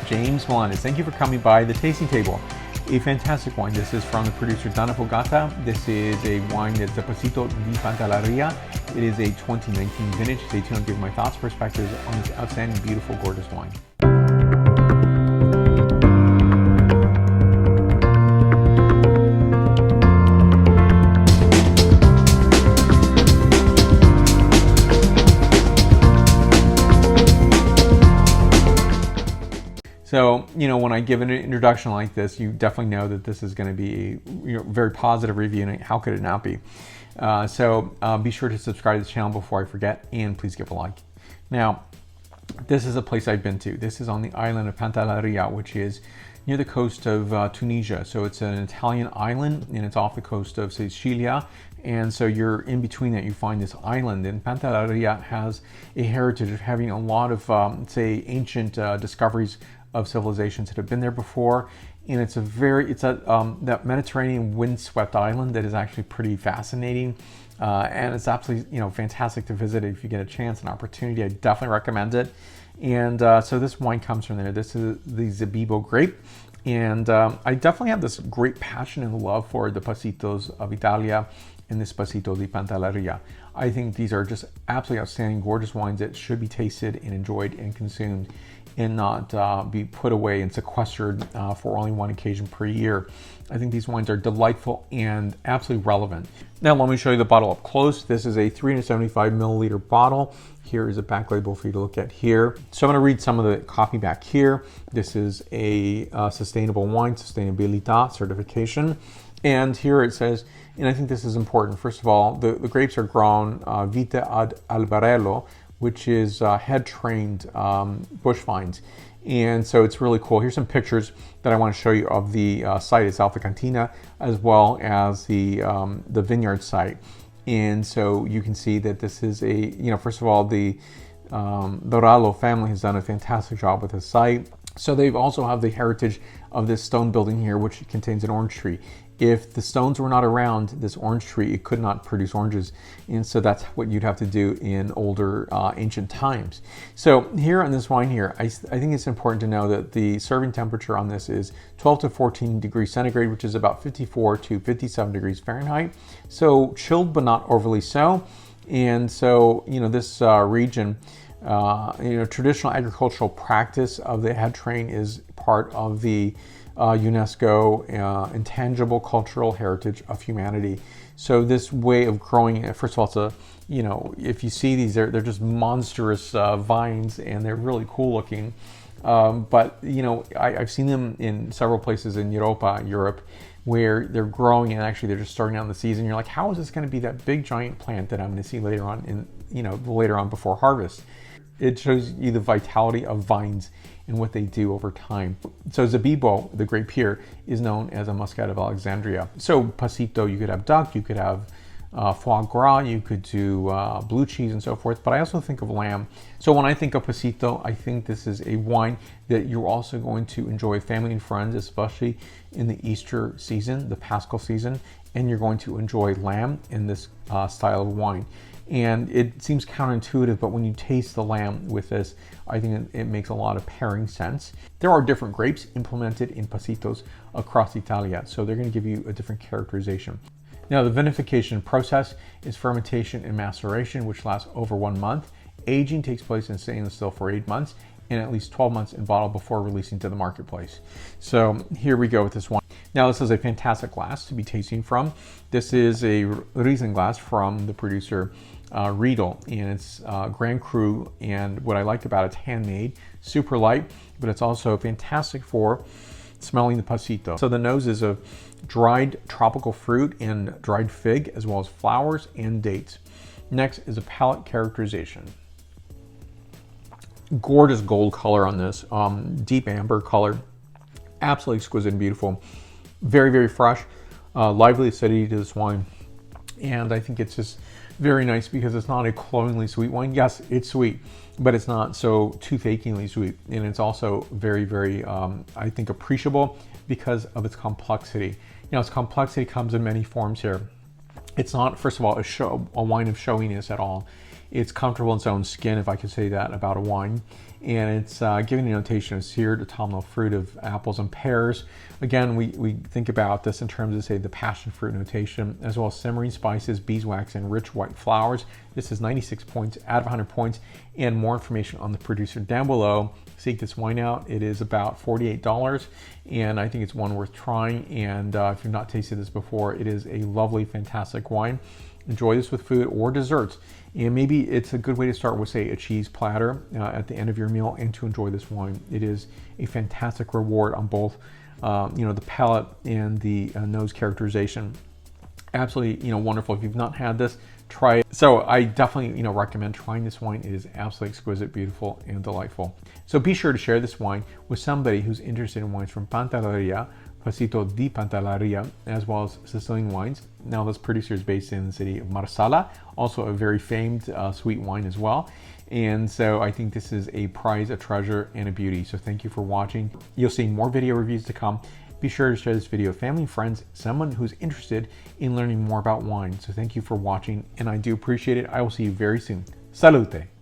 James Melendez. Thank you for coming by the tasting table. A fantastic wine. This is from the producer Donnafugata. This is a wine that's a Passito di Pantelleria. It is a 2019 vintage. Stay tuned, I'll give my thoughts and perspectives on this outstanding, beautiful, gorgeous wine. So, when I give an introduction like this, you definitely know that this is going to be a very positive review, and how could it not be? So be sure to subscribe to the channel before I forget, and please give a like. Now, this is a place I've been to. This is on the island of Pantelleria, which is near the coast of Tunisia. So it's an Italian island, and it's off the coast of Sicilian. And so you're in between that, you find this island. And Pantelleria has a heritage of having a lot of, say, ancient discoveries of civilizations that have been there before, and it's that Mediterranean windswept island that is actually pretty fascinating, and it's absolutely fantastic to visit if you get a chance and opportunity. I definitely recommend it. And so this wine comes from there. This is the Zabibo grape, and I definitely have this great passion and love for the Passitos of Italia and this Passito di Pantelleria. I think these are just absolutely outstanding, gorgeous wines that should be tasted and enjoyed and consumed, and not be put away and sequestered for only one occasion per year. I think these wines are delightful and absolutely relevant. Now let me show you the bottle up close. This is a 375 milliliter bottle. Here is a back label for you to look at here. So I'm going to read some of the copy back here. This is a sustainable wine, sustainabilità certification. And here it says, and I think this is important, first of all, the grapes are grown vite ad albarello, which is head-trained bush vines. And so it's really cool. Here's some pictures that I want to show you of the site itself, the cantina, as well as the vineyard site. And so you can see that this is first of all, the Doralo family has done a fantastic job with the site. So they also have the heritage of this stone building here, which contains an orange tree. If the stones were not around this orange tree, it could not produce oranges. And so that's what you'd have to do in older ancient times. So here on this wine here, I think it's important to know that the serving temperature on this is 12 to 14 degrees centigrade, which is about 54 to 57 degrees Fahrenheit. So chilled, but not overly so. And so, this region, traditional agricultural practice of the head train is part of the UNESCO intangible cultural heritage of humanity. So this way of growing, first of all, it's if you see these, they're just monstrous vines, and they're really cool looking. But I've seen them in several places in Europe, where they're growing, and actually they're just starting out in the season. You're like, how is this going to be that big giant plant that I'm going to see later on later on before harvest? It shows you the vitality of vines and what they do over time. So Zabibo, the grape here, is known as a Muscat of Alexandria. So Passito, you could have duck, you could have foie gras, you could do blue cheese and so forth, but I also think of lamb. So when I think of Passito, I think this is a wine that you're also going to enjoy with family and friends, especially in the Easter season, the Paschal season, and you're going to enjoy lamb in this style of wine. And it seems counterintuitive, but when you taste the lamb with this, I think it makes a lot of pairing sense. There are different grapes implemented in Passitos across Italia, so they're going to give you a different characterization. Now, the vinification process is fermentation and maceration, which lasts over 1 month. Aging takes place in stainless steel for 8 months, and at least 12 months in bottle before releasing to the marketplace. So here we go with this one. Now, this is a fantastic glass to be tasting from. This is a Riesling glass from the producer Riedel, and it's Grand Cru, and what I like about it, it's handmade, super light, but it's also fantastic for smelling the Passito. So the nose is of dried tropical fruit and dried fig, as well as flowers and dates. Next is a palate characterization. Gorgeous gold color on this, deep amber color, absolutely exquisite and beautiful. Very, very fresh, lively acidity to this wine, and I think it's just very nice because it's not a cloyingly sweet wine. Yes, it's sweet, but it's not so tooth-achingly sweet, and it's also very, very, I think, appreciable because of its complexity. Its complexity comes in many forms here. It's not, first of all, a wine of showiness at all. It's comfortable in its own skin, if I could say that about a wine. And it's giving a notation of seared autumnal fruit of apples and pears. Again, we think about this in terms of, say, the passion fruit notation, as well as simmering spices, beeswax, and rich white flowers. This is 96 points out of 100 points. And more information on the producer down below. Seek this wine out. It is about $48, and I think it's one worth trying. And if you've not tasted this before, it is a lovely, fantastic wine. Enjoy this with food or desserts. And maybe it's a good way to start with, say, a cheese platter at the end of your meal, and to enjoy this wine. It is a fantastic reward on both, the palate and the nose characterization. Absolutely, wonderful. If you've not had this, try it. So I definitely, recommend trying this wine. It is absolutely exquisite, beautiful, and delightful. So be sure to share this wine with somebody who's interested in wines from Pantelleria, Passito di Pantelleria, as well as Sicilian wines. Now, this producer is based in the city of Marsala, also a very famed sweet wine as well. And so I think this is a prize, a treasure, and a beauty. So thank you for watching. You'll see more video reviews to come. Be sure to share this video with family and friends, someone who's interested in learning more about wine. So thank you for watching, and I do appreciate it. I will see you very soon. Salute!